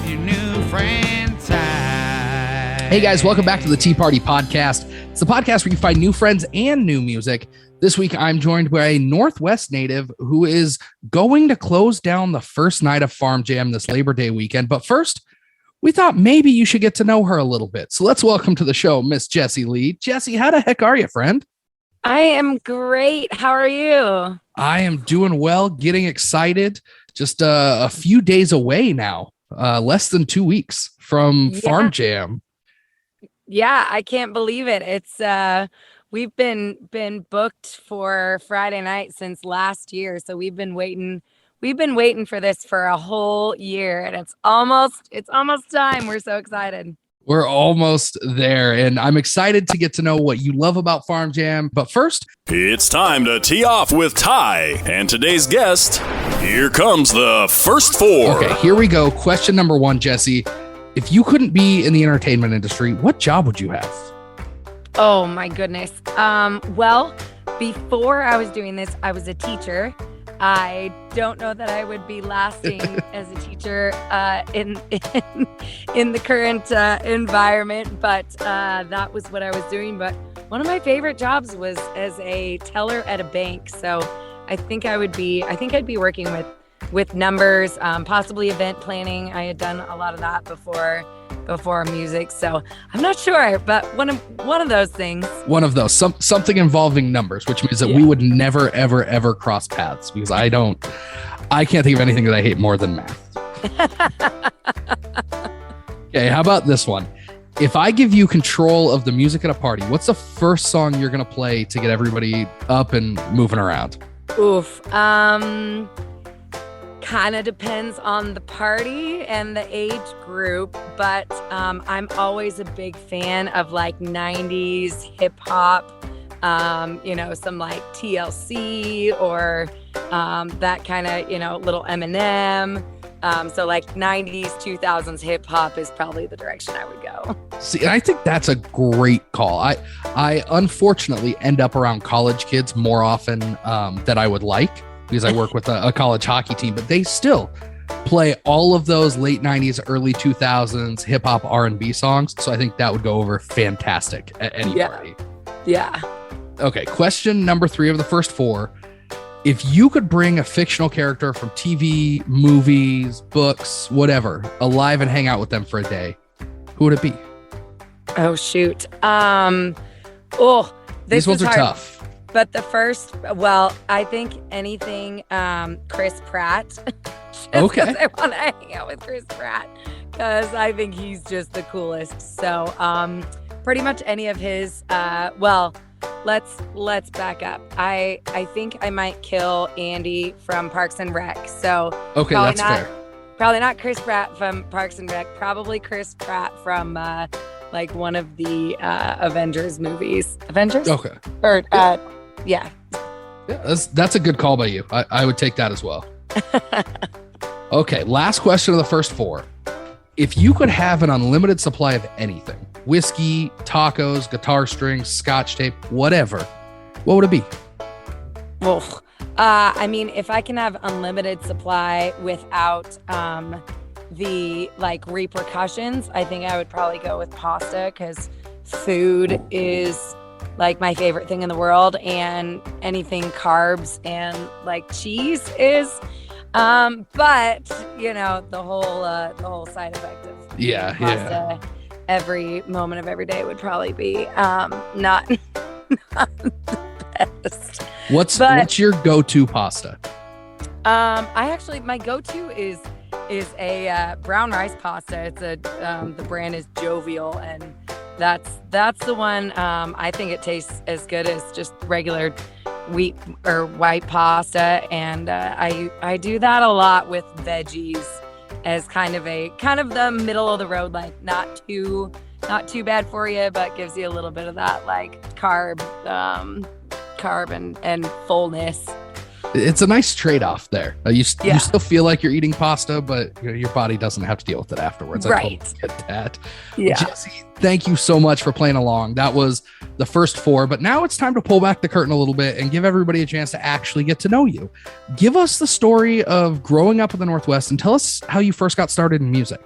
your new friend Ty. Hey guys, welcome back to the Tea Party Podcast. It's the podcast where you find new friends and new music. This week, I'm joined by a Northwest native who is going to close down the first night of Farmjam this Labor Day weekend. But first, we thought maybe you should get to know her a little bit. So let's welcome to the show, Miss Jessie Leigh. Jessie, how the heck are you, friend? I am great. How are you? I am doing well, getting excited. Just a few days away now, less than 2 weeks from Farmjam. Yeah, I can't believe it. It's we've been booked for Friday night since last year, so we've been waiting for this for a whole year, and it's almost time. We're so excited. We're almost there, and I'm excited to get to know what you love about Farmjam. But first, it's time to tee off with Ty and today's guest. Here comes the first four. Okay, here we go. Question number one, Jessie. If you couldn't be in the entertainment industry, what job would you have? Oh my goodness. Well, before I was doing this, I was a teacher. I don't know that I would be lasting as a teacher in the current environment, but that was what I was doing. But one of my favorite jobs was as a teller at a bank. So I think I'd be working with numbers, possibly event planning. I had done a lot of that before music, so I'm not sure, but one of those things. One of those, something involving numbers, which means that we would never, ever, ever cross paths, because I can't think of anything that I hate more than math. Okay, how about this one? If I give you control of the music at a party, what's the first song you're gonna play to get everybody up and moving around? Oof. Kind of depends on the party and the age group, but I'm always a big fan of like 90s hip hop, some like TLC or that kind of, little Eminem. So like 90s, 2000s hip hop is probably the direction I would go. See, and I think that's a great call. I unfortunately end up around college kids more often than I would like, because I work with a college hockey team, but they still play all of those late 90s, early 2000s hip hop R&B songs. So I think that would go over fantastic at any party. Yeah. Okay. Question number 3 of the first 4. If you could bring a fictional character from TV, movies, books, whatever, alive and hang out with them for a day, who would it be? Oh, shoot. These ones are tough. But the first, I think anything Chris Pratt. Okay. I want to hang out with Chris Pratt because I think he's just the coolest. So pretty much any of his, let's back up. I think I might kill Andy from Parks and Rec. So okay, that's fair. Probably not Chris Pratt from Parks and Rec. Probably Chris Pratt from like one of the Avengers movies. Avengers? Okay. Or yeah, that's a good call by you. I would take that as well. Okay, last question of the first 4. If you could have an unlimited supply of anything, whiskey, tacos, guitar strings, scotch tape, whatever, what would it be? Well, if I can have unlimited supply without the like repercussions, I think I would probably go with pasta, because food is like my favorite thing in the world, and anything carbs and like cheese is but the whole side effect of pasta every moment of every day would probably be not the best. What's your go-to pasta? My go-to is a brown rice pasta. It's the brand is Jovial, and that's the one. I think it tastes as good as just regular wheat or white pasta, and I do that a lot with veggies as kind of the middle of the road, like not too bad for you, but gives you a little bit of that like carb and fullness. It's a nice trade-off there. You still feel like you're eating pasta, but your body doesn't have to deal with it afterwards. Right. I totally get that. Yeah. Jessie, thank you so much for playing along. That was the first 4, but now it's time to pull back the curtain a little bit and give everybody a chance to actually get to know you. Give us the story of growing up in the Northwest and tell us how you first got started in music.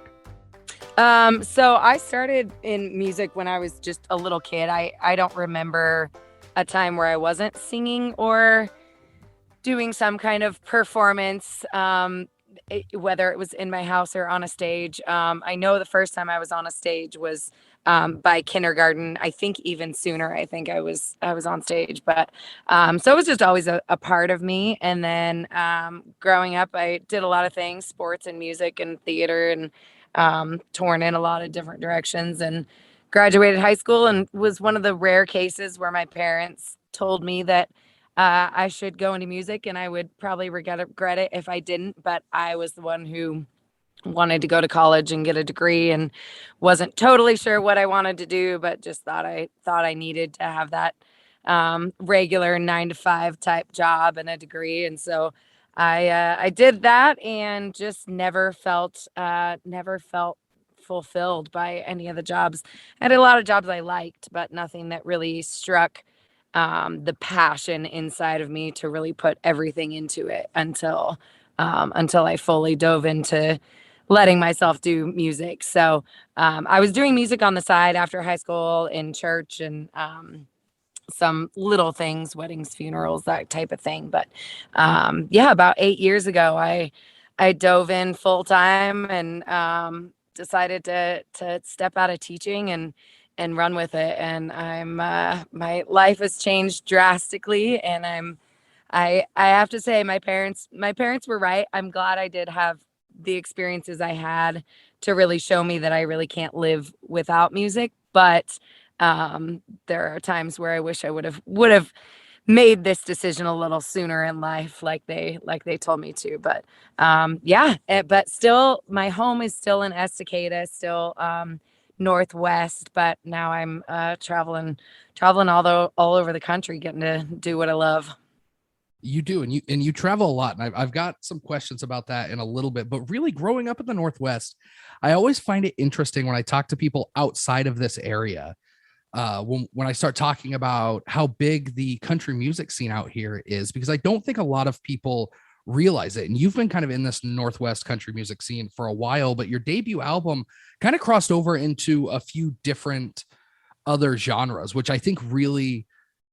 So I started in music when I was just a little kid. I don't remember a time where I wasn't singing or doing some kind of performance, whether it was in my house or on a stage. I know the first time I was on a stage was by kindergarten. I think even sooner. I think I was on stage, but so it was just always a part of me. And then growing up, I did a lot of things: sports and music and theater, and torn in a lot of different directions. And graduated high school and was one of the rare cases where my parents told me that I should go into music, and I would probably regret it if I didn't. But I was the one who wanted to go to college and get a degree, and wasn't totally sure what I wanted to do, but just thought I needed to have that regular 9 to 5 type job and a degree. And so I did that, and just never felt fulfilled by any of the jobs. I had a lot of jobs I liked, but nothing that really struck the passion inside of me to really put everything into it until I fully dove into letting myself do music. So I was doing music on the side after high school in church, and some little things, weddings, funerals, that type of thing. But yeah, about 8 years ago, I dove in full time, and decided to step out of teaching and run with it. And my life has changed drastically, and I have to say my parents were right. I'm glad I did have the experiences I had to really show me that I really can't live without music. But there are times where I wish I would have made this decision a little sooner in life, like they told me to. But yeah, but still, my home is still in Estacada, still Northwest. But now I'm traveling all over the country, getting to do what I love. You do, and you travel a lot, and I've got some questions about that in a little bit. But really, growing up in the Northwest, I always find it interesting when I talk to people outside of this area. When I start talking about how big the country music scene out here is, because I don't think a lot of people realize it. And you've been kind of in this Northwest country music scene for a while, but your debut album kind of crossed over into a few different other genres, which I think really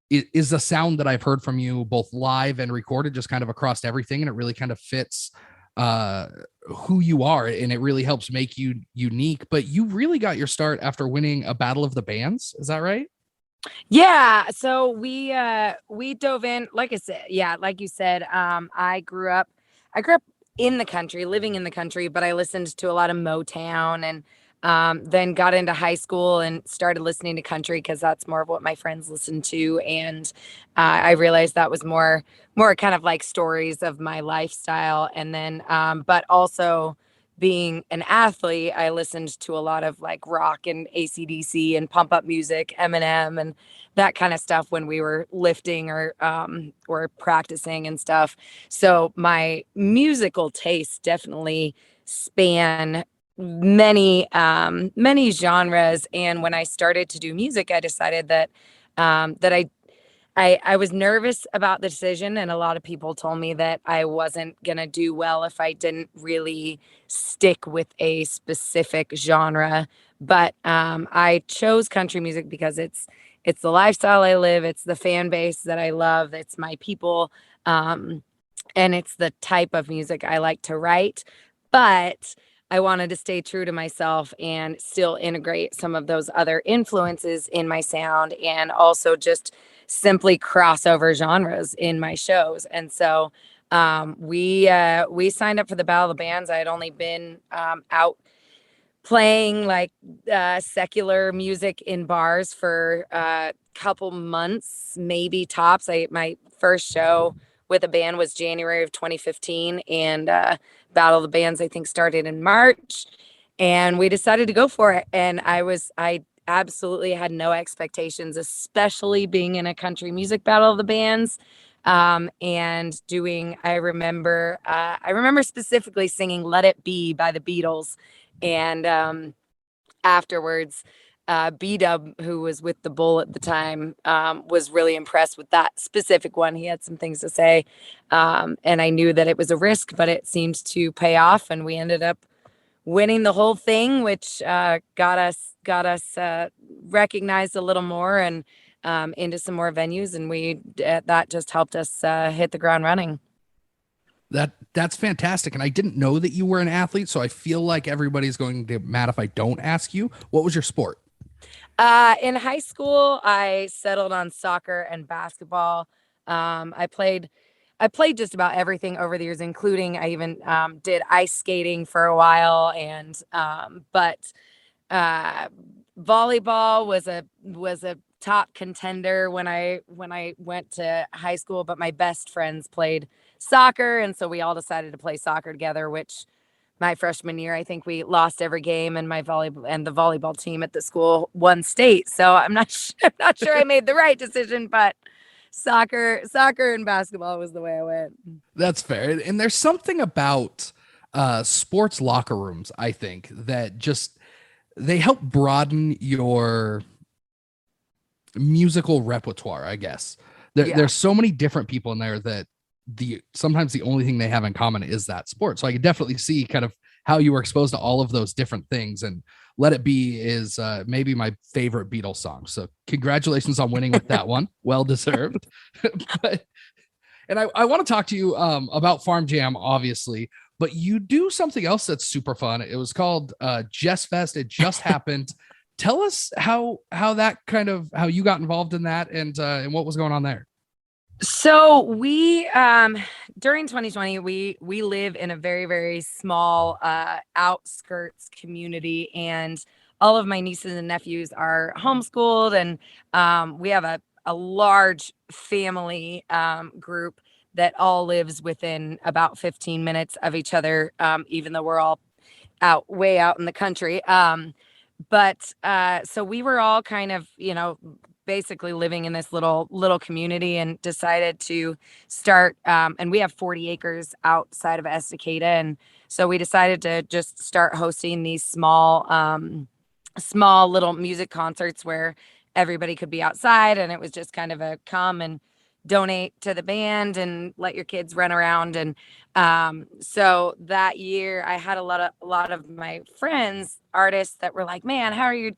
is a sound that I've heard from you both live and recorded, just kind of across everything. And it really kind of fits who you are, and it really helps make you unique. But you really got your start after winning a battle of the bands. Is that right? Yeah, so we dove in, like I said, yeah, like you said. I grew up in the country, living in the country, but I listened to a lot of Motown, and then got into high school and started listening to country because that's more of what my friends listened to. And I realized that was more kind of like stories of my lifestyle. And then but also, being an athlete, I listened to a lot of like rock and AC/DC and pump up music, Eminem, and that kind of stuff when we were lifting or practicing and stuff. So my musical tastes definitely span many genres. And when I started to do music, I decided that I was nervous about the decision, and a lot of people told me that I wasn't gonna do well if I didn't really stick with a specific genre. But I chose country music because it's the lifestyle I live, it's the fan base that I love, it's my people, um, and it's the type of music I like to write. But I wanted to stay true to myself and still integrate some of those other influences in my sound, and also just simply crossover genres in my shows. And so we signed up for the Battle of the Bands. I had only been out playing like secular music in bars for a couple months, maybe tops. My first show with a band was January of 2015, and Battle of the Bands I think started in March, and we decided to go for it. And I absolutely had no expectations, especially being in a country music Battle of the Bands. And doing, I remember specifically singing "Let It Be" by the Beatles. And afterwards, B-Dub, who was with the Bull at the time, was really impressed with that specific one. He had some things to say, and I knew that it was a risk, but it seemed to pay off, and we ended up winning the whole thing, which got us recognized a little more and into some more venues, and that just helped us hit the ground running. That's fantastic. And I didn't know that you were an athlete, so I feel like everybody's going to get mad if I don't ask you. What was your sport? In high school, I settled on soccer and basketball. I played just about everything over the years, including I even did ice skating for a while, and but volleyball was a top contender when I went to high school. But my best friends played soccer, and so we all decided to play soccer together, which my freshman year, I think we lost every game, and the volleyball team at the school won state. So I'm not sure I made the right decision, but soccer and basketball was the way I went. That's fair. And there's something about sports locker rooms, I think, that just they help broaden your musical repertoire, I guess. There's so many different people in there that sometimes the only thing they have in common is that sport. So I could definitely see kind of how you were exposed to all of those different things, and Let It Be is maybe my favorite Beatles song. So congratulations on winning with that one. Well deserved. And I want to talk to you about Farmjam, obviously, but you do something else that's super fun. It was called Jess Fest. It just happened. Tell us how you got involved in that and what was going on there. So we, during 2020, we live in a very, very small, outskirts community, and all of my nieces and nephews are homeschooled, and, we have a large family, group that all lives within about 15 minutes of each other, even though we're all way out in the country. But so we were all kind of, basically living in this little community, and decided to start, and we have 40 acres outside of Estacada. And so we decided to just start hosting these small little music concerts where everybody could be outside, and it was just kind of a come and donate to the band and let your kids run around. And so that year I had a lot of my friends, artists, that were like, man, how are you?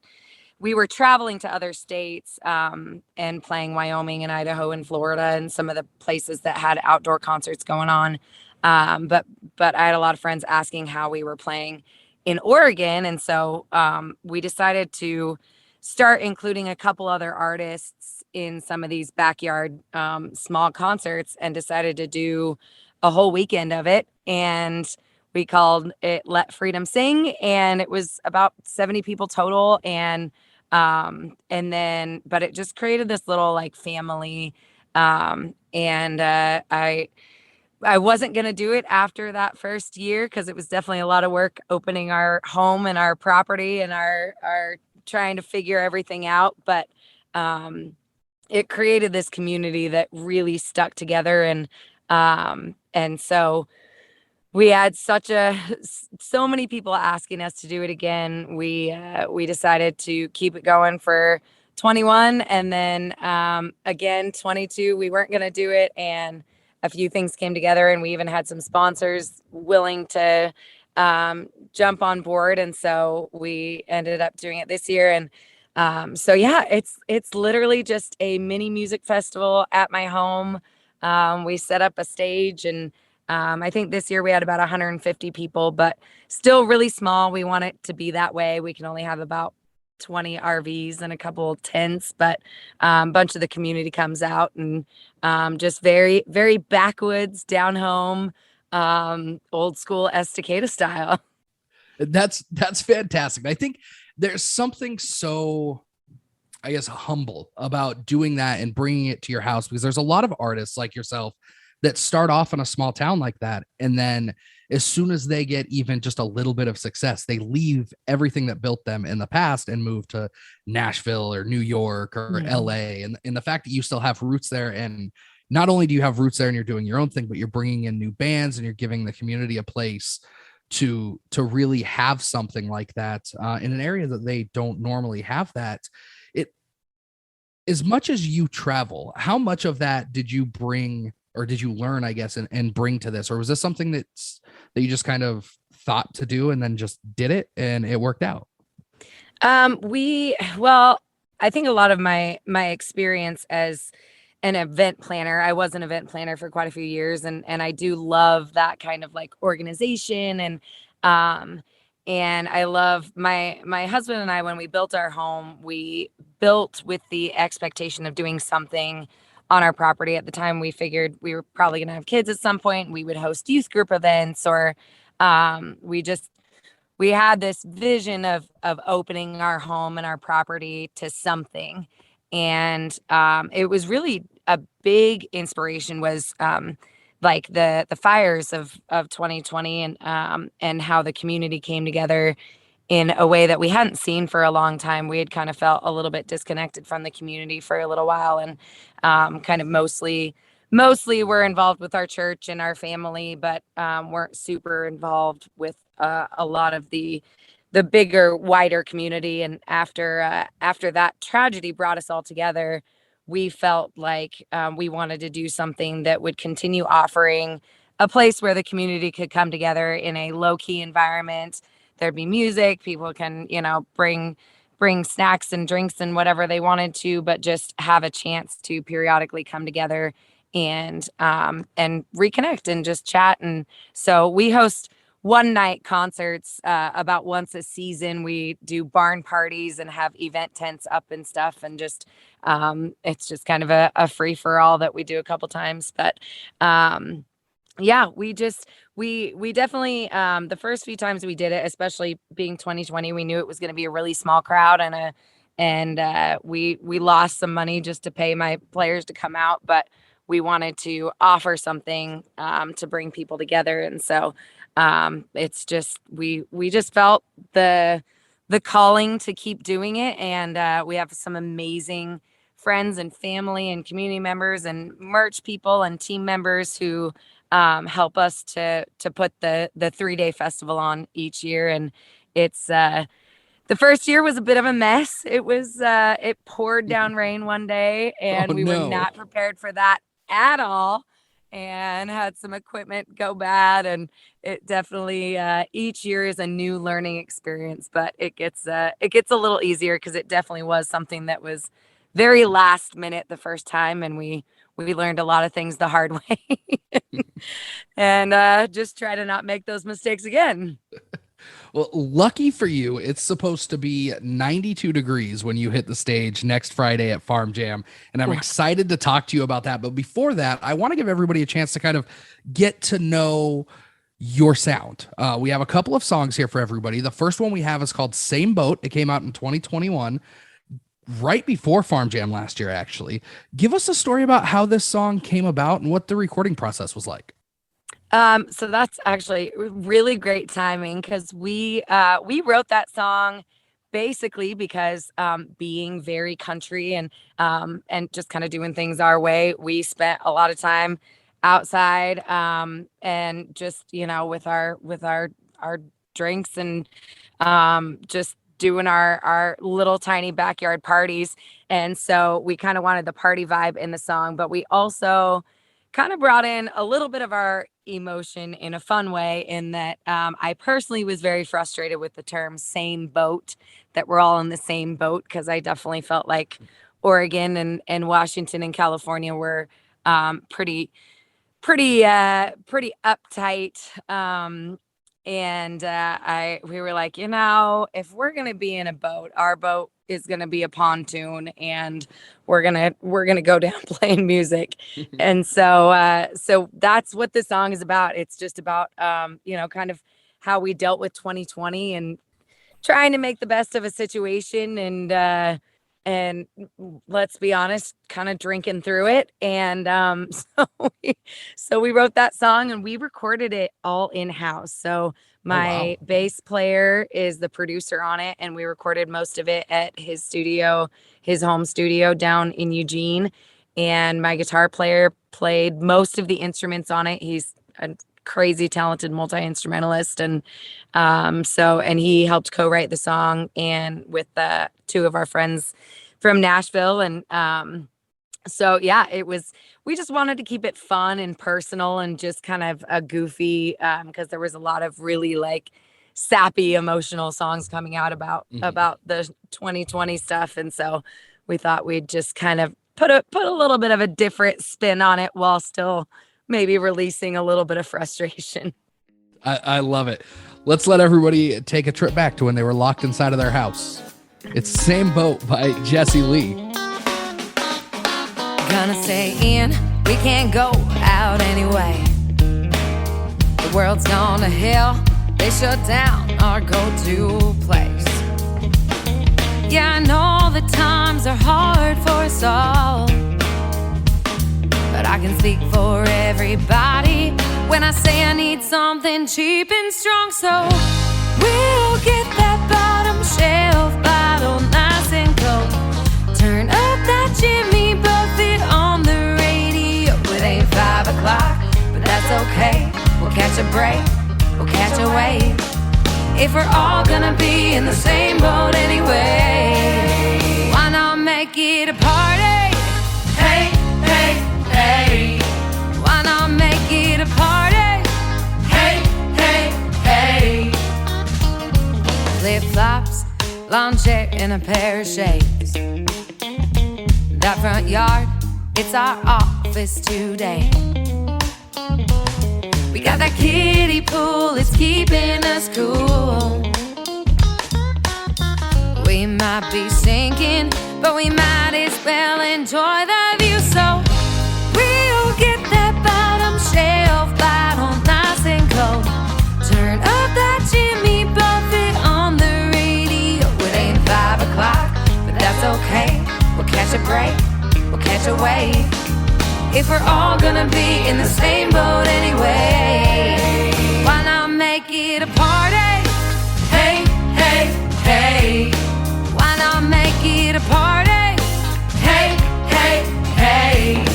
We were traveling to other states, and playing Wyoming and Idaho and Florida and some of the places that had outdoor concerts going on. But I had a lot of friends asking how we were playing in Oregon. And so we decided to start including a couple other artists in some of these backyard small concerts, and decided to do a whole weekend of it. And we called it Let Freedom Sing, and it was about 70 people total. And then, but it just created this little like family. And I wasn't going to do it after that first year, because it was definitely a lot of work opening our home and our property and our trying to figure everything out. But it created this community that really stuck together. And so we had so many people asking us to do it again. We decided to keep it going for 21, and then again 22 we weren't going to do it, and a few things came together, and we even had some sponsors willing to jump on board, and so we ended up doing it this year. And so yeah, it's literally just a mini music festival at my home. We set up a stage, and I think this year we had about 150 people, but still really small. We want it to be that way. We can only have about 20 RVs and a couple tents, but a bunch of the community comes out, and just very, very backwoods, down home, old school Estacada style. That's fantastic. I think there's something so, I guess, humble about doing that and bringing it to your house, because there's a lot of artists like yourself that start off in a small town like that, and then as soon as they get even just a little bit of success, they leave everything that built them in the past and move to Nashville or New York or LA. And the fact that you still have roots there, and not only do you have roots there and you're doing your own thing, but you're bringing in new bands and you're giving the community a place to really have something like that in an area that they don't normally have that. As much as you travel, how much of that did you bring, or did you learn, I guess, and bring to this? Or was this something that you just kind of thought to do and then just did it and it worked out? Well, I think a lot of my experience as an event planner, I was an event planner for quite a few years, and I do love that kind of like organization, and I love my husband and I, when we built our home, we built with the expectation of doing something on our property. At the time, we figured we were probably going to have kids at some point. We would host youth group events, or we had this vision of opening our home and our property to something. And it was really a big inspiration was like the fires of 2020, and how the community came together in a way that we hadn't seen for a long time. We had kind of felt a little bit disconnected from the community for a little while, and kind of mostly we're involved with our church and our family, but weren't super involved with a lot of the bigger, wider community. And after that tragedy brought us all together, we felt like we wanted to do something that would continue offering a place where the community could come together in a low-key environment. There'd be music, people can, bring snacks and drinks and whatever they wanted to, but just have a chance to periodically come together and reconnect and just chat. And so we host one night concerts about once a season. We do barn parties and have event tents up and stuff, and just it's just kind of a free for all that we do a couple times. But yeah, we definitely the first few times we did it, especially being 2020, we knew it was going to be a really small crowd, and we lost some money just to pay my players to come out, but we wanted to offer something to bring people together. And so it's just we just felt the calling to keep doing it. And we have some amazing friends and family and community members and merch people and team members who help us to put the 3-day festival on each year. And it's the first year was a bit of a mess. It poured down rain one day, and we were not prepared for that at all, and had some equipment go bad. And it definitely each year is a new learning experience, but it gets a little easier, because it definitely was something that was very last minute the first time, and we learned a lot of things the hard way. And just try to not make those mistakes again. Well, lucky for you, it's supposed to be 92 degrees when you hit the stage next Friday at Farmjam, and I'm excited to talk to you about that. But before that, I want to give everybody a chance to kind of get to know your sound. We have a couple of songs here for everybody. The first one we have is called Same Boat. It came out in 2021, right before Farmjam last year, actually. Give us a story about how this song came about and what the recording process was like. So that's actually really great timing, because we wrote that song basically because being very country and just kind of doing things our way, we spent a lot of time outside and just with our drinks and just doing our little tiny backyard parties. And so we kind of wanted the party vibe in the song, but we also kind of brought in a little bit of our emotion in a fun way, in that I personally was very frustrated with the term same boat, that we're all in the same boat, because I definitely felt like Oregon and Washington and California were pretty uptight. We were like, if we're going to be in a boat, our boat is going to be a pontoon, and we're going to go down playing music. And so that's what this song is about. It's just about, kind of how we dealt with 2020 and trying to make the best of a situation, and let's be honest, kind of drinking through it. And so we wrote that song, and we recorded it all in-house. So my bass player is the producer on it, and we recorded most of it at his home studio down in Eugene. And my guitar player played most of the instruments on it. He's a crazy talented multi-instrumentalist, and he helped co-write the song, and with two of our friends from Nashville, and So yeah, we just wanted to keep it fun and personal and just kind of a goofy, because there was a lot of really like sappy emotional songs coming out about the 2020 stuff. And so we thought we'd just kind of put a little bit of a different spin on it while still maybe releasing a little bit of frustration. I love it. Let's let everybody take a trip back to when they were locked inside of their house. It's Same Boat by Jessie Leigh. Gonna stay in, we can't go out anyway. The world's gone to hell, they shut down our go-to place. Yeah, I know the times are hard for us all, but I can speak for everybody when I say I need something cheap and strong. So we'll get that bottom shelf bottle nice and cold. Turn up that Jimmy Buffett on the radio. It ain't 5 o'clock, but that's okay. We'll catch a break, we'll catch a wave. If we're all gonna be in the same boat anyway, why not make it a party? Hey, hey, hey. Why not make it a party? Hey, hey, hey. Flip-flops, lawn chair, and a pair of shades. That front yard, it's our office today. We got that kiddie pool, it's keeping us cool. We might be sinking, but we might as well enjoy the view. So we'll get that bottom shelf bottle nice and cold. Turn up that Jimmy Buffett on the radio. It ain't 5 o'clock, but that's okay. We'll catch a break, we'll catch a wave. If we're all gonna be in the same boat anyway, why not make it a party? Hey, hey, hey. Why not make it a party? Hey, hey, hey.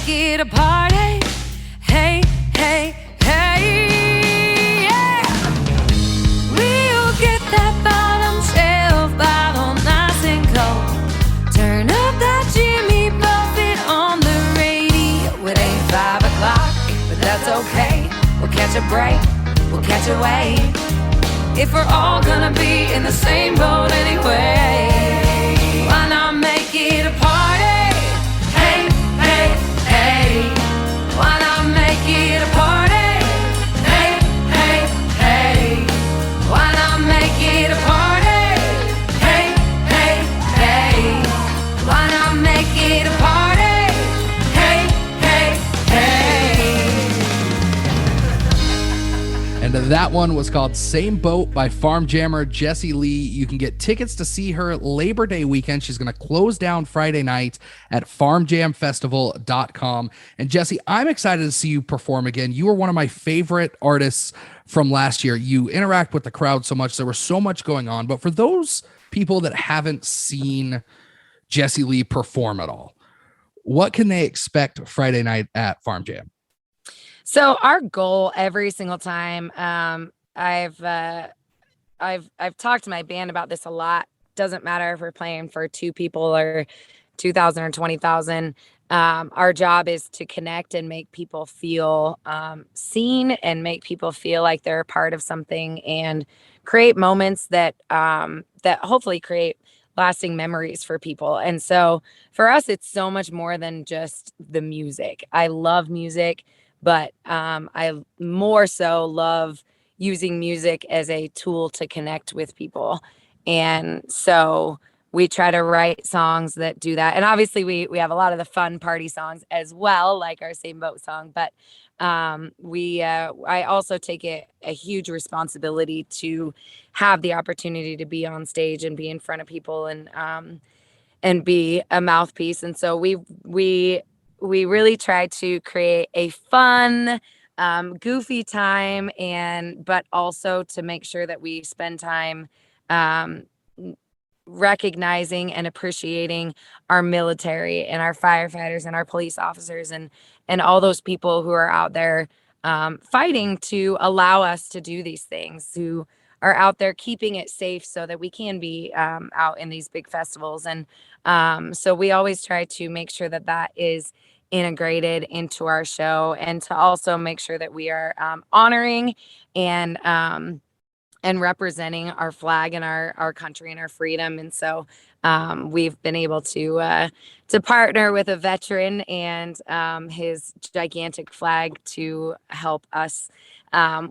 Get a party, hey, hey, hey, yeah. We'll get that bottom shelf bottle nice and cold. Turn up that Jimmy Buffett on the radio. It ain't 5 o'clock, but that's okay. We'll catch a break, we'll catch a wave. If we're all gonna be in the same boat anyway, why not make it a party? Why not make it a party? Hey, hey, hey. Why not make it a party? Hey, hey, hey. Why not make it a party? Hey, hey, hey. And that one was called Same Boat by Farmjammer Jessie Leigh. You can get tickets to see her Labor Day weekend. She's going to close down Friday night at farmjamfestival.com. And Jessie, I'm excited to see you perform again. You were one of my favorite artists from last year. You interact with the crowd so much. There was so much going on. But for those people that haven't seen Jessie Leigh perform at all, what can they expect Friday night at Farm Jam? So our goal every single time, I've talked to my band about this a lot. Doesn't matter if we're playing for 2 people or 2,000 or 20,000. Our job is to connect and make people feel seen and make people feel like they're a part of something and create moments that that hopefully create lasting memories for people. And so for us, it's so much more than just the music. I love music, but I more so love using music as a tool to connect with people. And so we try to write songs that do that. And obviously we have a lot of the fun party songs as well, like our Same Boat song. But I also take a huge responsibility to have the opportunity to be on stage and be in front of people and be a mouthpiece. And so we we really try to create a fun, goofy time, but also to make sure that we spend time um, recognizing and appreciating our military and our firefighters and our police officers and all those people who are out there fighting to allow us to do these things, who are out there keeping it safe so that we can be out in these big festivals. And so we always try to make sure that that is integrated into our show, and to also make sure that we are honoring and representing our flag and our country and our freedom. And so we've been able to partner with a veteran and his gigantic flag to help us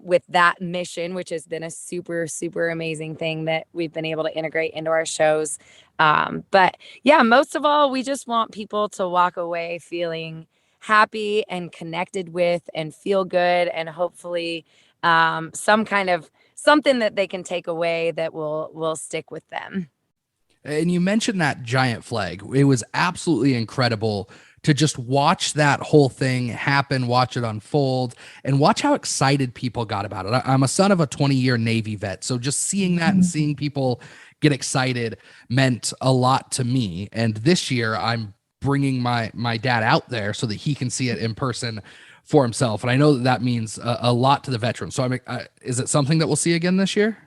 with that mission, which has been a super, super amazing thing that we've been able to integrate into our shows. But yeah, most of all, we just want people to walk away feeling happy and connected with and feel good, and hopefully something that they can take away that will stick with them. And you mentioned that giant flag. It was absolutely incredible to just watch that whole thing happen, watch it unfold, and watch how excited people got about it. I'm a son of a 20-year Navy vet, so just seeing that and seeing people get excited meant a lot to me. And this year, I'm bringing my dad out there so that he can see it in person for himself. And I know that means a lot to the veterans. So is it something that we'll see again this year?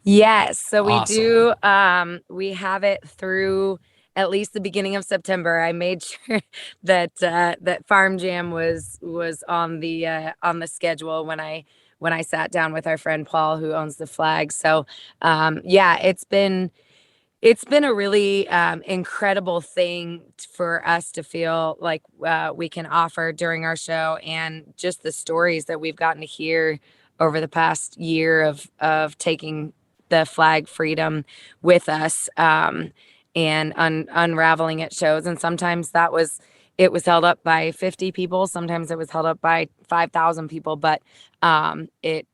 Yes. So we Awesome. do. We have it through at least the beginning of September. I made sure that that Farmjam was on the schedule when I sat down with our friend Paul, who owns the flag. So yeah, it's been a really incredible thing for us to feel like we can offer during our show, and just the stories that we've gotten to hear over the past year of taking the flag freedom with us and unraveling at shows. And sometimes it was held up by 50 people. Sometimes it was held up by 5,000 people, but it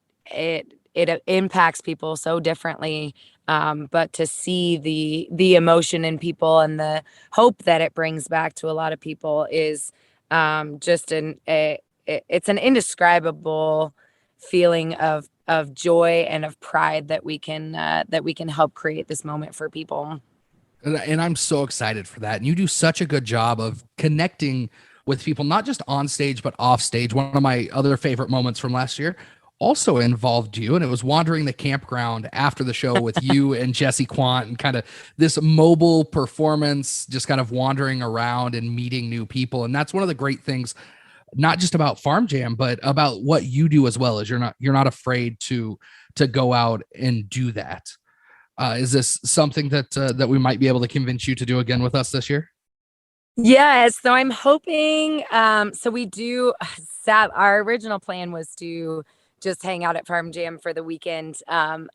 impacts people so differently. But to see the emotion in people and the hope that it brings back to a lot of people is just it's an indescribable feeling of joy and of pride that we can help create this moment for people. And I'm so excited for that. And you do such a good job of connecting with people, not just on stage, but off stage. One of my other favorite moments from last year also involved you, and it was wandering the campground after the show with you and Jessie Quandt, and kind of this mobile performance, just kind of wandering around and meeting new people. And that's one of the great things, not just about Farmjam, but about what you do as well, is you're not afraid to go out and do that. Is this something that we might be able to convince you to do again with us this year? Yes. So I'm hoping, so we do, our original plan was to just hang out at Farmjam for the weekend,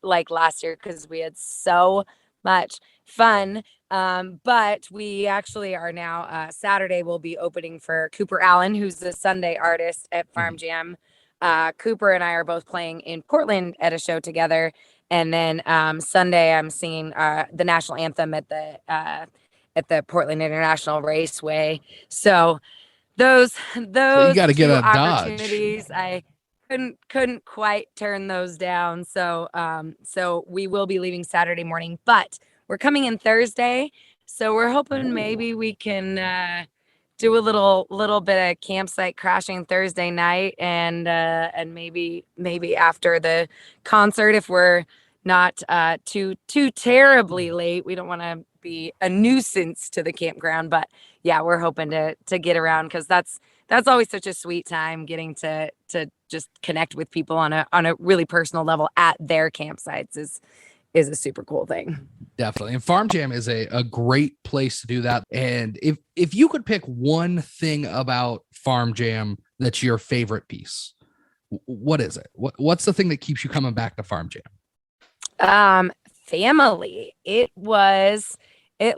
like last year, because we had so much fun. But we actually are now, Saturday we'll be opening for Cooper Allen, who's the Sunday artist at Farmjam. Cooper and I are both playing in Portland at a show together. And then Sunday I'm singing the national anthem at the Portland International Raceway. So those So you got to get two a Dodge. opportunities, I couldn't quite turn those down. So so we will be leaving Saturday morning, but we're coming in Thursday. So we're hoping maybe we can do a little bit of campsite crashing Thursday night, and maybe after the concert, if we're not too terribly late. We don't want to be a nuisance to the campground, but yeah, we're hoping to get around, because that's always such a sweet time, getting to just connect with people on a really personal level at their campsites is a super cool thing. Definitely. And Farmjam is a great place to do that. And if you could pick one thing about Farmjam that's your favorite piece, what is it? What's the thing that keeps you coming back to Farmjam? Family. It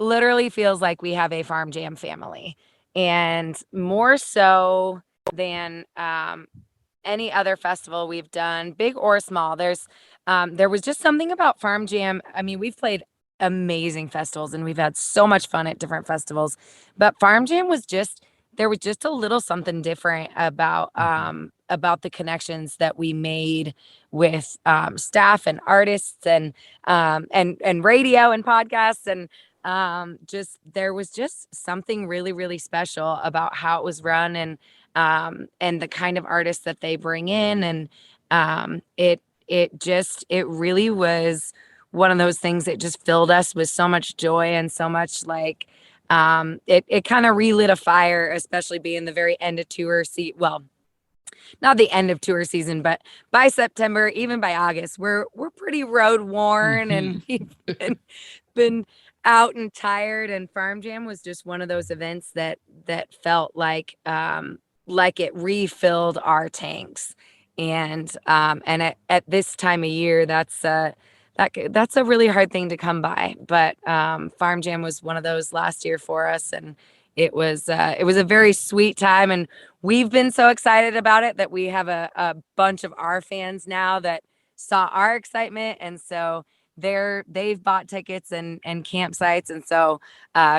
literally feels like we have a Farmjam family, and more so than any other festival we've done, big or small. There was just something about Farmjam. I mean, we've played amazing festivals and we've had so much fun at different festivals, but Farmjam was just there was just a little something different about the connections that we made with staff and artists and radio and podcasts, and just there was just something really, really special about how it was run, and the kind of artists that they bring in, and it really was one of those things that just filled us with so much joy and so much like it kind of relit a fire, especially being the very end of tour well, not the end of tour season, but by September, even by August, we're pretty road worn and we've been out and tired. And Farmjam was just one of those events that felt like it refilled our tanks. And at this time of year, that's a really hard thing to come by. But Farmjam was one of those last year for us, and it was a very sweet time. And we've been so excited about it that we have a bunch of our fans now that saw our excitement, and so they've bought tickets and campsites, and so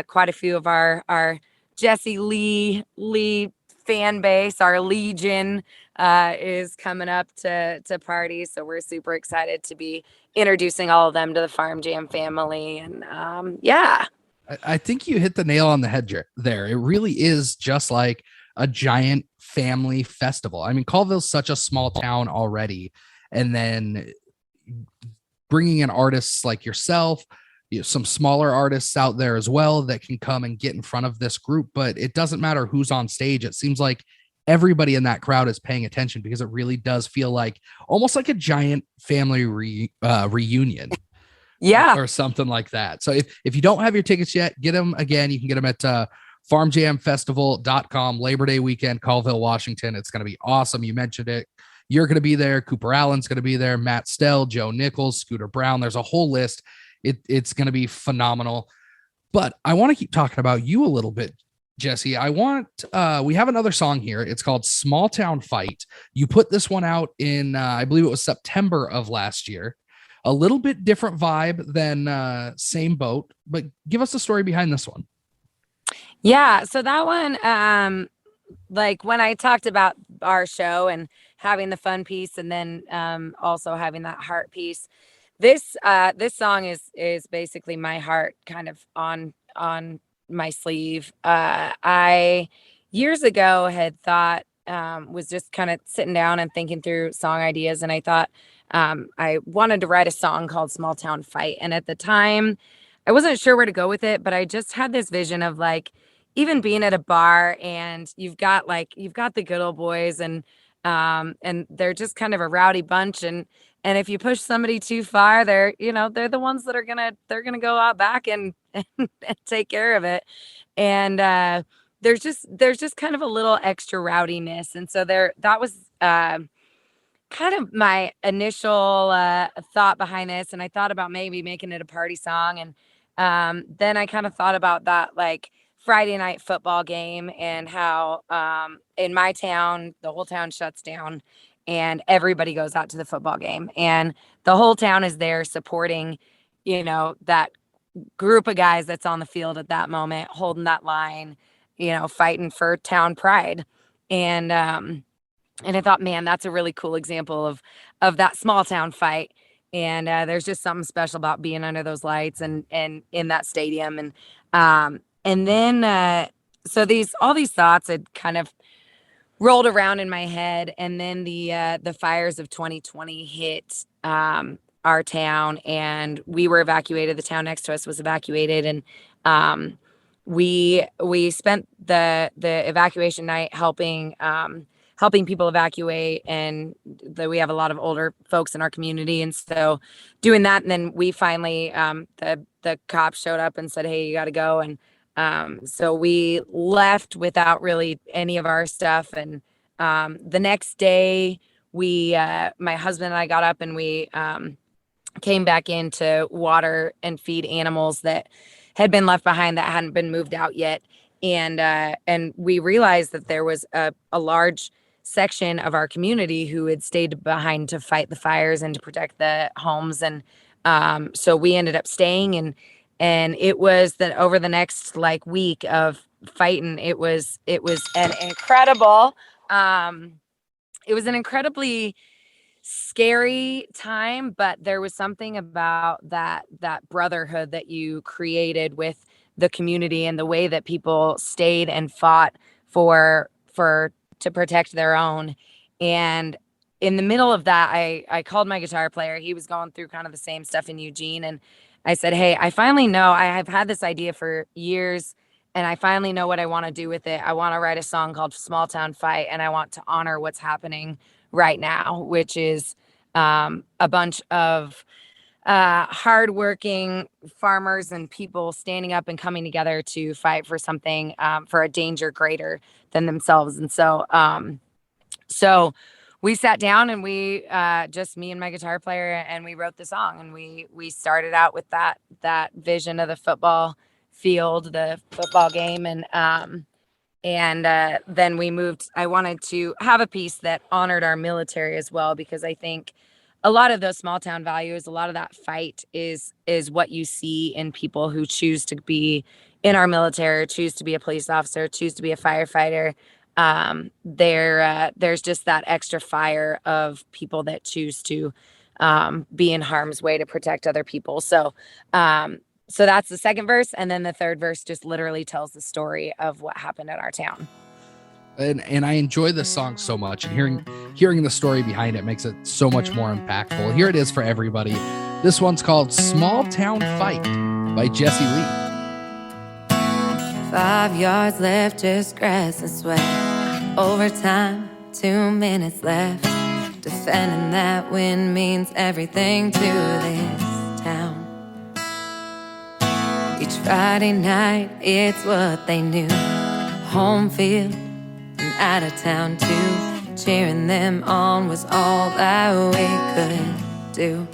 quite a few of our Jessie Leigh fan base, our legion, is coming up to party. So we're super excited to be introducing all of them to the Farmjam family. And yeah. I think you hit the nail on the head there. It really is just like a giant family festival. I mean, Colville's such a small town already. And then bringing in artists like yourself, some smaller artists out there as well that can come and get in front of this group. But it doesn't matter who's on stage. It seems like everybody in that crowd is paying attention, because it really does feel like almost like a giant family reunion. Yeah. Or something like that. So if you don't have your tickets yet, get them again. You can get them at farmjamfestival.com, Labor Day weekend, Colville, Washington. It's going to be awesome. You mentioned it. You're going to be there. Cooper Allen's going to be there. Matt Stell, Joe Nichols, Scooter Brown. There's a whole list. It's going to be phenomenal. But I want to keep talking about you a little bit, Jessie. We have another song here. It's called Small Town Fight. You put this one out in, I believe it was September of last year. A little bit different vibe than Same Boat, but give us the story behind this one. Yeah. So that one, like when I talked about our show and having the fun piece, and then also having that heart piece, this song is basically my heart kind of on my sleeve. I years ago had thought, was just kind of sitting down and thinking through song ideas, and I thought I wanted to write a song called Small Town Fight. And at the time, I wasn't sure where to go with it, but I just had this vision of like even being at a bar, and you've got the good old boys, and they're just kind of a rowdy bunch, and if you push somebody too far, they're the ones that are gonna go out back and take care of it. And there's just kind of a little extra rowdiness. And so that was kind of my initial thought behind this. And I thought about maybe making it a party song. And then I kind of thought about that like Friday night football game, and how in my town, the whole town shuts down and everybody goes out to the football game, and the whole town is there supporting, that group of guys that's on the field at that moment, holding that line, fighting for town pride. And I thought, man, that's a really cool example of that small town fight. And there's just something special about being under those lights and in that stadium. And then so all these thoughts had kind of rolled around in my head. And then the fires of 2020 hit our town, and we were evacuated. The town next to us was evacuated. And we spent the evacuation night helping people evacuate, and we have a lot of older folks in our community. And so doing that, and then we finally, the cops showed up and said, hey, you got to go. And so we left without really any of our stuff. And the next day, my husband and I got up, and we came back in to water and feed animals that had been left behind that hadn't been moved out yet. And we realized that there was a large section of our community who had stayed behind to fight the fires and to protect the homes. And so we ended up staying, and it was that over the next like week of fighting. It was an incredible, it was an incredibly scary time, but there was something about that brotherhood that you created with the community and the way that people stayed and fought to protect their own. And in the middle of that, I called my guitar player. He was going through kind of the same stuff in Eugene. And I said, hey, I finally know, I have had this idea for years, and I finally know what I want to do with it. I want to write a song called Small Town Fight, and I want to honor what's happening right now, which is a bunch of hardworking farmers and people standing up and coming together to fight for something, for a danger greater than themselves. And so we sat down and we just me and my guitar player, and we wrote the song, and we started out with that vision of the football field, the football game, and then we moved. I wanted to have a piece that honored our military as well, because I think a lot of those small town values, a lot of that fight is what you see in people who choose to be in our military, choose to be a police officer, choose to be a firefighter. There's just that extra fire of people that choose to be in harm's way to protect other people. So that's the second verse, and then the third verse just literally tells the story of what happened in our town. And I enjoy this song so much, and hearing the story behind it makes it so much more impactful. Here it is for everybody. This one's called Small Town Fight by Jessie Leigh. 5 yards left, just grass and sweat. Overtime, 2 minutes left. Defending that win means everything to this town. Each Friday night, it's what they knew. Home field and out of town too. Cheering them on was all that we could do.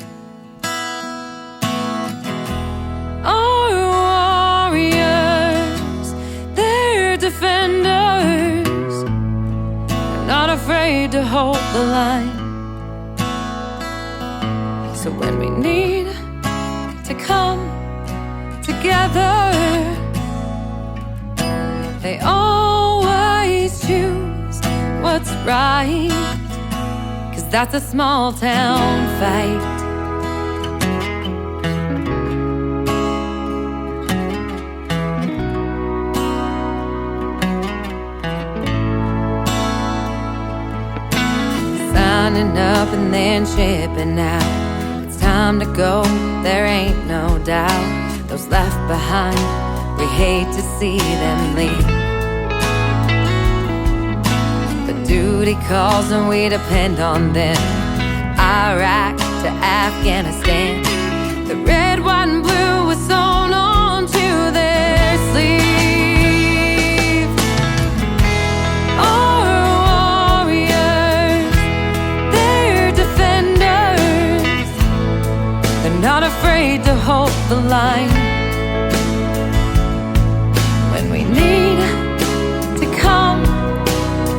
Our warriors, they're defenders, they're not afraid to hold the line. So when we need to come together, they always choose what's right, 'cause that's a small town fight. Signing up and then shipping out. It's time to go, there ain't no doubt. Those left behind, we hate to see them leave. But duty calls and we depend on them. Iraq to Afghanistan, the red, white, and blue was sewn onto their sleeve. Our warriors, they're defenders, they're not afraid to hold the line. When we need to come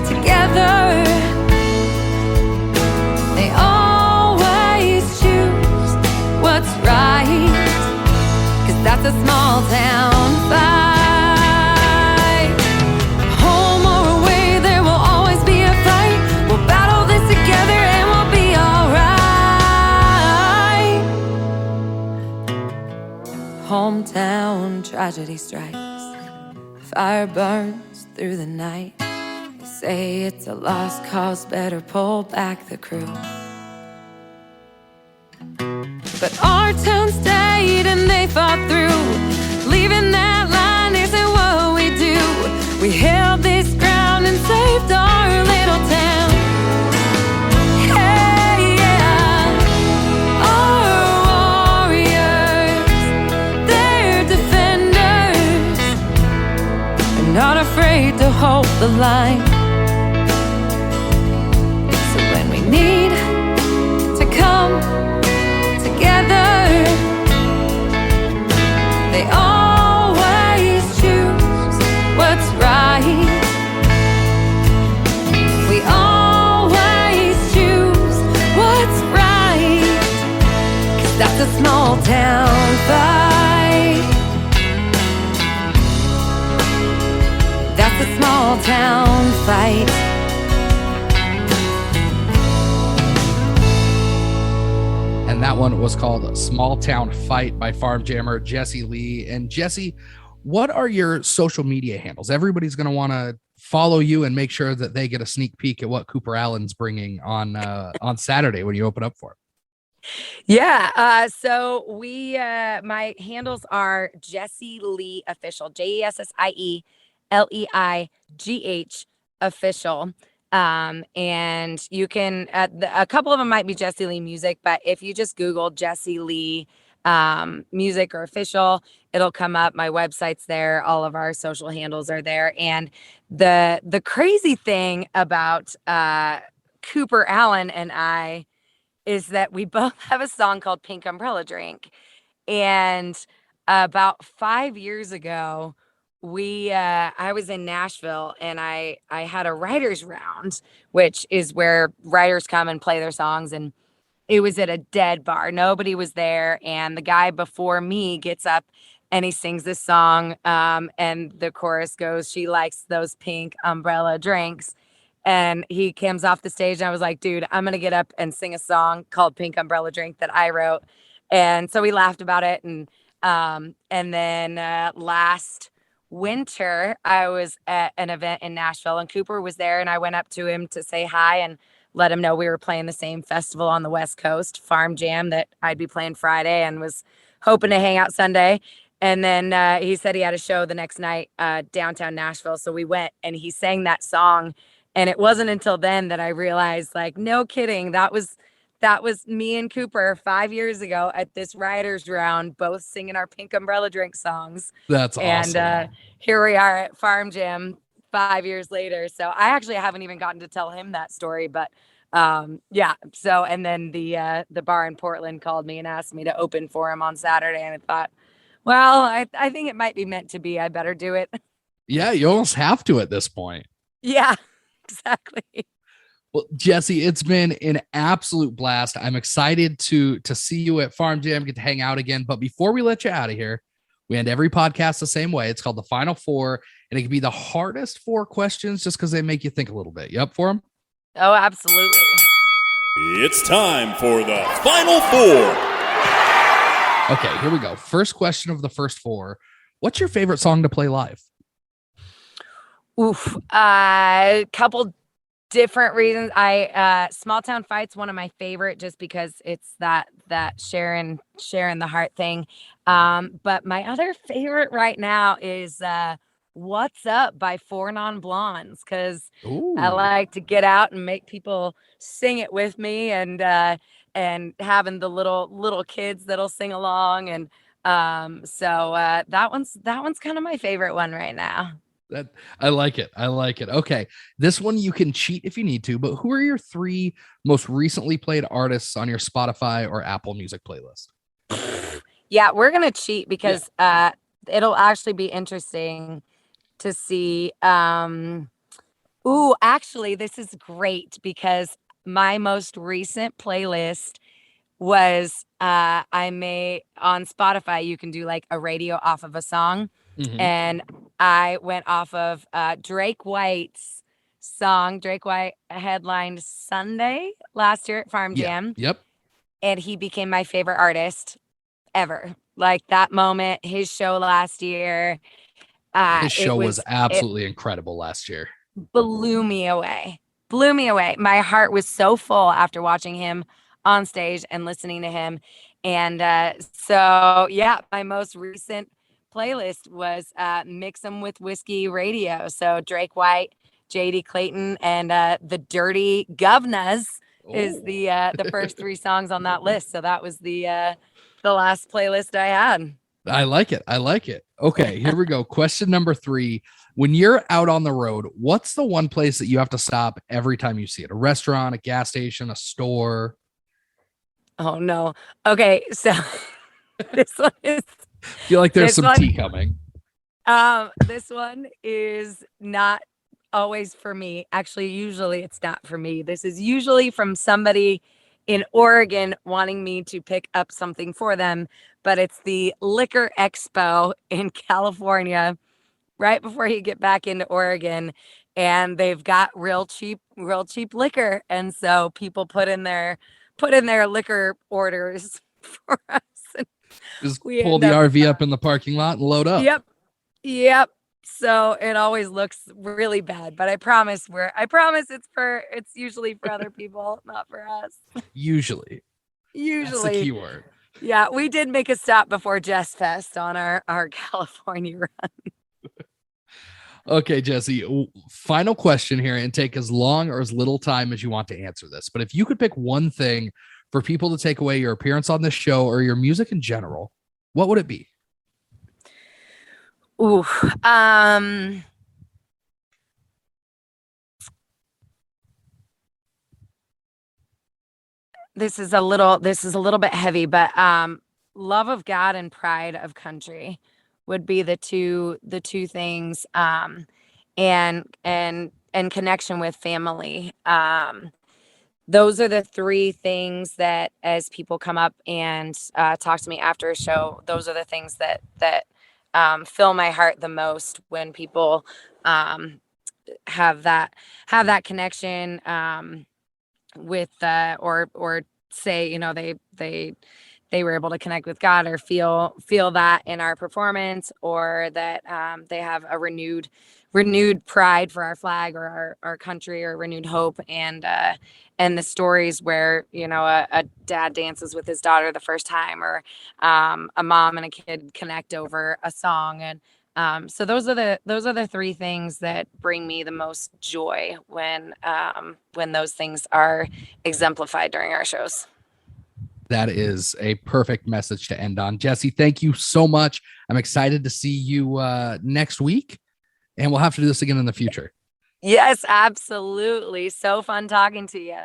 together, they always choose what's right, 'cause that's a small town fight. Home or away, there will always be a fight. We'll battle this together and we'll be alright. Hometown tragedy strikes, fire burns through the night. They say it's a lost cause, better pull back the crew. But our town stayed and they fought through. Leaving that line isn't what we do. We held this ground and saved our little town. Hey, yeah. Our warriors, they're defenders, they're not afraid to hold the line. So when we need to come together, they always choose what's right. We always choose what's right, 'cause that's a small town fight. small town fight. And that one was called Small Town Fight by Farmjammer Jessie Leigh. And Jessie, what are your social media handles? Everybody's going to want to follow you and make sure that they get a sneak peek at what Cooper Allen's bringing on Saturday when you open up for him. Yeah. So my handles are Jessie Leigh Official, JESSIE LEIGH Official. And you can, a couple of them might be Jessie Leigh Music, but if you just Google Jessie Leigh Music or Official, it'll come up. My website's there. All of our social handles are there. And the crazy thing about Cooper Allen and I is that we both have a song called Pink Umbrella Drink. And about 5 years ago, I was in Nashville and I had a writers round, which is where writers come and play their songs. And it was at a dead bar. Nobody was there. And the guy before me gets up and he sings this song. And the chorus goes, "She likes those pink umbrella drinks." And he comes off the stage and I was like, dude, I'm going to get up and sing a song called Pink Umbrella Drink that I wrote. And so we laughed about it. And then last winter, I was at an event in Nashville and Cooper was there and I went up to him to say hi and let him know we were playing the same festival on the West Coast, Farmjam, that I'd be playing Friday and was hoping to hang out Sunday. And then he said he had a show the next night downtown Nashville. So we went and he sang that song. And it wasn't until then that I realized, like, no kidding, that was me and Cooper 5 years ago at this writers round, both singing our Pink Umbrella Drink songs. That's awesome. And here we are at Farmjam 5 years later. So I actually haven't even gotten to tell him that story, but yeah. So, and then the bar in Portland called me and asked me to open for him on Saturday. And I thought, well, I think it might be meant to be. I better do it. Yeah, you almost have to at this point. Yeah. Exactly. Well, Jessie, it's been an absolute blast. I'm excited to see you at Farmjam, get to hang out again. But before we let you out of here, we end every podcast the same way. It's called the Final Four, and it can be the hardest 4 questions just because they make you think a little bit. You up for them? Oh, absolutely. It's time for the Final Four. Okay, here we go. First question of the first 4. What's your favorite song to play live? Oof. Couple different reasons. Small Town Fight's one of my favorite just because it's that sharing the heart thing. But my other favorite right now is What's Up by 4 Non Blondes, because I like to get out and make people sing it with me, and having the little kids that'll sing along. And so that one's kind of my favorite one right now. I like it. Okay. This one you can cheat if you need to, but who are your 3 most recently played artists on your Spotify or Apple Music playlist? Yeah, we're going to cheat because it'll actually be interesting to see. Actually, this is great because my most recent playlist was on Spotify, you can do like a radio off of a song. Mm-hmm. And I went off of Drake White's song. Drake White headlined Sunday last year at Farmjam. Yep. And he became my favorite artist ever. Like that moment, his show last year. His show was absolutely incredible last year. Blew me away. My heart was so full after watching him on stage and listening to him. And so, yeah, my most recent playlist was Mix 'Em with Whiskey Radio. So Drake White, JD Clayton, and the Dirty Govnas is the first 3 songs on that list. So that was the last playlist I had. I like it. Okay, here we go. Question number 3. When you're out on the road, what's the one place that you have to stop every time you see it? A restaurant, a gas station, a store? Oh no. Okay, so this one is I feel like there's some tea coming. This one is not always for me. Actually, usually it's not for me. This is usually from somebody in Oregon wanting me to pick up something for them, but it's the Liquor Expo in California right before you get back into Oregon. and they've got real cheap liquor. And so people put in their liquor orders for us. And Just we pull end the up, RV up in the parking lot and load up. Yep. So it always looks really bad, but I promise it's usually for other people, not for us. Usually. That's the key word. Yeah, we did make a stop before Jess Fest on our California run. Okay, Jessie, final question here, and take as long or as little time as you want to answer this. But if you could pick one thing for people to take away your appearance on this show or your music in general, what would it be? Ooh, this is a little bit heavy, but love of God and pride of country would be the two things, and connection with family. Those are the three things that, as people come up and talk to me after a show, those are the things that fill my heart the most, when people have that connection with or say, you know, they were able to connect with God, or feel that in our performance, or that they have a renewed pride for our flag or our country, or renewed hope. And the stories where, you know, a dad dances with his daughter the first time, or a mom and a kid connect over a song. And so those are the three things that bring me the most joy when those things are exemplified during our shows. That is a perfect message to end on. Jessie, thank you so much. I'm excited to see you next week, and we'll have to do this again in the future. Yes, absolutely. So fun talking to you.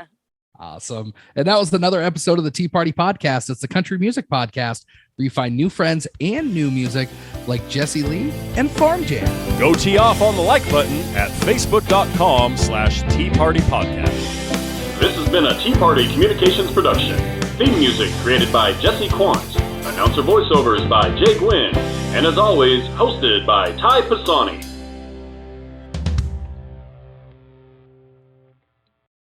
Awesome. And that was another episode of the Tea Party Podcast. It's the country music podcast where you find new friends and new music like Jessie Leigh and Farmjam. Go tee off on the like button at facebook.com/Tea Party Podcast. This has been a Tea Party Communications production. Theme music created by Jesse Quandt. Announcer voiceovers by Jay Gwinn. And as always, hosted by Pisani.